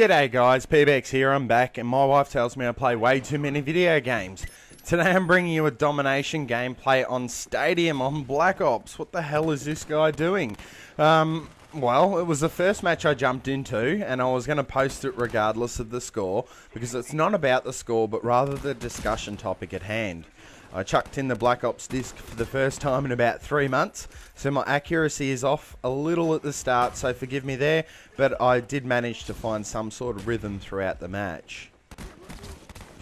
G'day guys, PBX here, I'm back, and my wife tells me I play way too many video games. Today I'm bringing you a domination gameplay on Stadium on Black Ops. What the hell is this guy doing? Well, it was the first match I jumped into, and I was going to post it regardless of the score, because it's not about the score, but rather the discussion topic at hand. I chucked in the Black Ops disc for the first time in about 3 months, so my accuracy is off a little at the start, so forgive me there, but I did manage to find some sort of rhythm throughout the match.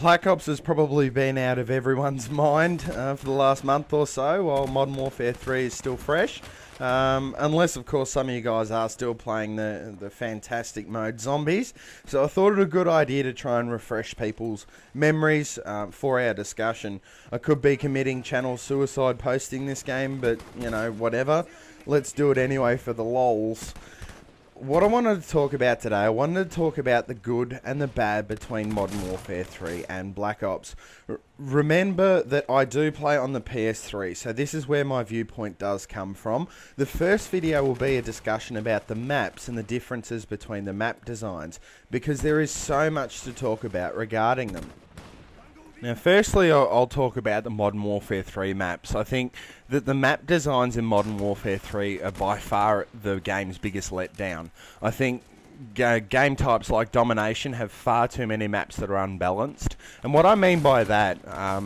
Black Ops has probably been out of everyone's mind for the last month or so, while Modern Warfare 3 is still fresh. Unless, of course, some of you guys are still playing the fantastic mode Zombies. So I thought it a good idea to try and refresh people's memories for our discussion. I could be committing channel suicide posting this game, but, you know, whatever. Let's do it anyway for the lols. What I wanted to talk about today, I wanted to talk about the good and the bad between Modern Warfare 3 and Black Ops. Remember that I do play on the PS3, so this is where my viewpoint does come from. The first video will be a discussion about the maps and the differences between the map designs, because there is so much to talk about regarding them. Now, firstly, I'll talk about the Modern Warfare 3 maps. I think that the map designs in Modern Warfare 3 are by far the game's biggest letdown. I think game types like Domination have far too many maps that are unbalanced. And what I mean by that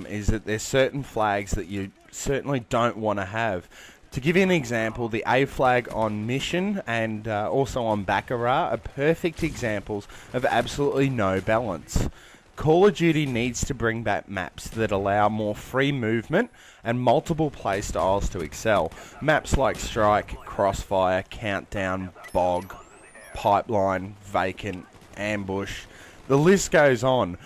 is that there's certain flags that you certainly don't want to have. To give you an example, the A flag on Mission and also on Baccarat are perfect examples of absolutely no balance. Call of Duty needs to bring back maps that allow more free movement and multiple play styles to excel. Maps like Strike, Crossfire, Countdown, Bog, Pipeline, Vacant, Ambush, the list goes on.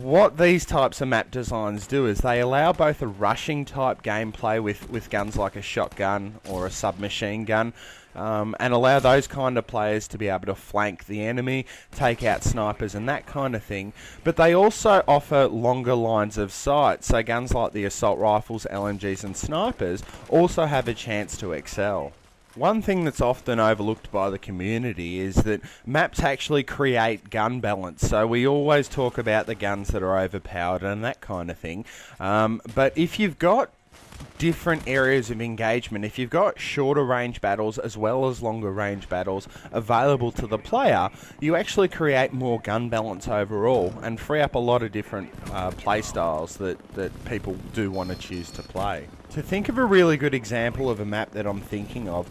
What these types of map designs do is they allow both a rushing type gameplay with guns like a shotgun or a submachine gun, and allow those kind of players to be able to flank the enemy, take out snipers and that kind of thing. But they also offer longer lines of sight, so guns like the assault rifles, LMGs and snipers also have a chance to excel. One thing that's often overlooked by the community is that maps actually create gun balance. So we always talk about the guns that are overpowered and that kind of thing. But if you've got different areas of engagement, if you've got shorter range battles as well as longer range battles available to the player, you actually create more gun balance overall and free up a lot of different play styles that people do want to choose to play. To think of a really good example of a map that I'm thinking of,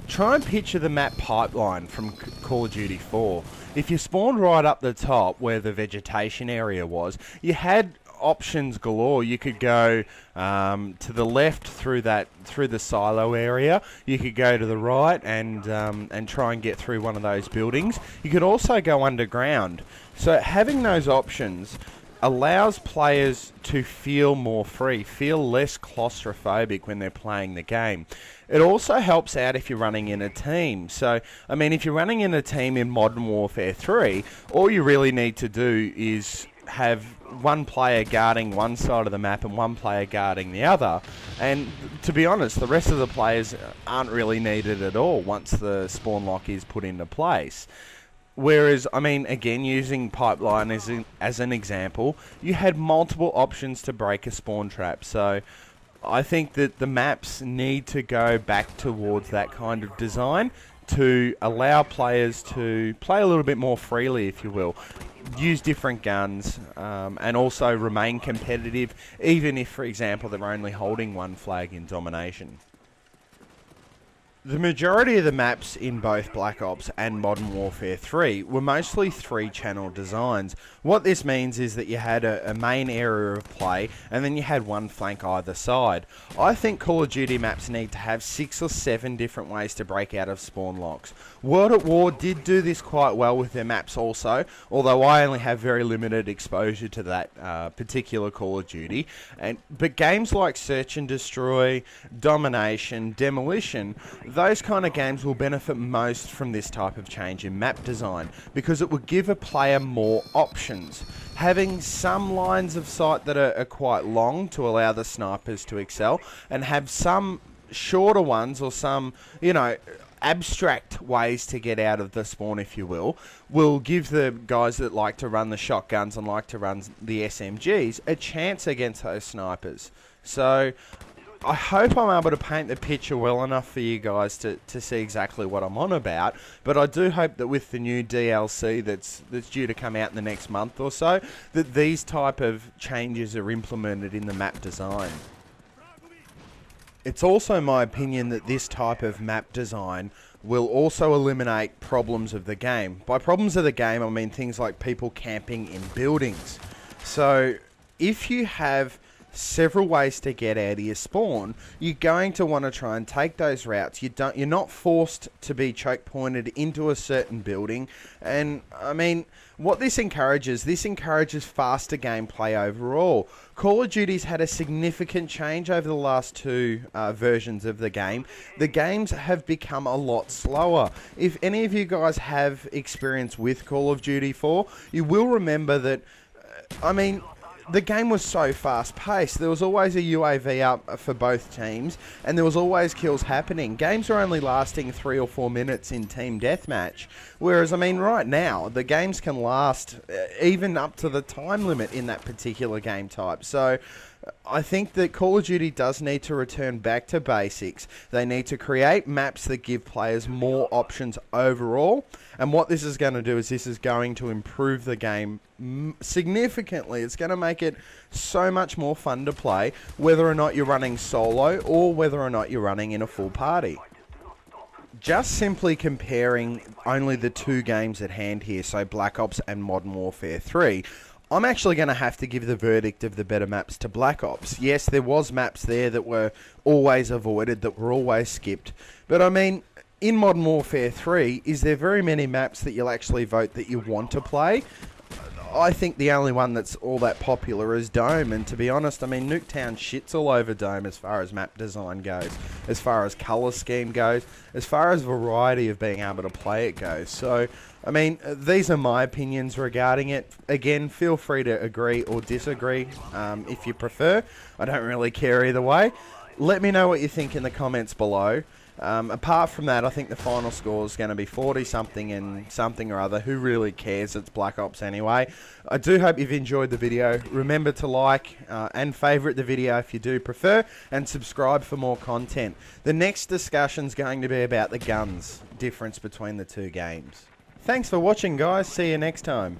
try and picture the map Pipeline from Call of Duty 4. If you spawned right up the top where the vegetation area was, you had options galore. You could go to the left through the silo area. You could go to the right and try and get through one of those buildings. You could also go underground. So having those options allows players to feel more free, feel less claustrophobic when they're playing the game. It also helps out if you're running in a team. So, I mean, if you're running in a team in Modern Warfare 3, all you really need to do is have one player guarding one side of the map and one player guarding the other. And to be honest, the rest of the players aren't really needed at all once the spawn lock is put into place. Whereas, I mean, again, using Pipeline as an example, you had multiple options to break a spawn trap. So I think that the maps need to go back towards that kind of design to allow players to play a little bit more freely, if you will. Use different guns and also remain competitive, even if, for example, they're only holding one flag in Domination. The majority of the maps in both Black Ops and Modern Warfare 3 were mostly 3-channel designs. What this means is that you had a main area of play and then you had one flank either side. I think Call of Duty maps need to have 6 or 7 different ways to break out of spawn locks. World at War did do this quite well with their maps also, although I only have very limited exposure to that particular Call of Duty. But games like Search and Destroy, Domination, Demolition, those kind of games will benefit most from this type of change in map design because it would give a player more options. Having some lines of sight that are quite long to allow the snipers to excel and have some shorter ones or some, you know, abstract ways to get out of the spawn, if you will give the guys that like to run the shotguns and like to run the SMGs a chance against those snipers. So I hope I'm able to paint the picture well enough for you guys to see exactly what I'm on about. But I do hope that with the new DLC that's due to come out in the next month or so, that these type of changes are implemented in the map design. It's also my opinion that this type of map design will also eliminate problems of the game. By problems of the game, I mean things like people camping in buildings. So if you have several ways to get out of your spawn, you're going to want to try and take those routes. You're not forced to be choke pointed into a certain building. And I mean, what this encourages faster gameplay overall. Call of Duty's had a significant change over the last two versions of the game. The games have become a lot slower. If any of you guys have experience with Call of Duty 4, you will remember that, I mean, the game was so fast-paced. There was always a UAV up for both teams, and there was always kills happening. Games are only lasting 3 or 4 minutes in team deathmatch, whereas, I mean, right now, the games can last even up to the time limit in that particular game type. So I think that Call of Duty does need to return back to basics. They need to create maps that give players more options overall. And what this is going to do is this is going to improve the game significantly. It's going to make it so much more fun to play, whether or not you're running solo or whether or not you're running in a full party. Just simply comparing only the two games at hand here, so Black Ops and Modern Warfare 3, I'm actually going to have to give the verdict of the better maps to Black Ops. Yes, there was maps there that were always avoided, that were always skipped. But I mean, in Modern Warfare 3, is there very many maps that you'll actually vote that you want to play? I think the only one that's all that popular is Dome, and to be honest, I mean, Nuketown shits all over Dome as far as map design goes, as far as colour scheme goes, as far as variety of being able to play it goes. So, I mean, these are my opinions regarding it. Again, feel free to agree or disagree if you prefer. I don't really care either way. Let me know what you think in the comments below. Apart from that, I think the final score is going to be 40-something and something or other. Who really cares? It's Black Ops anyway. I do hope you've enjoyed the video. Remember to like and favourite the video if you do prefer, and subscribe for more content. The next discussion is going to be about the guns, difference between the two games. Thanks for watching, guys. See you next time.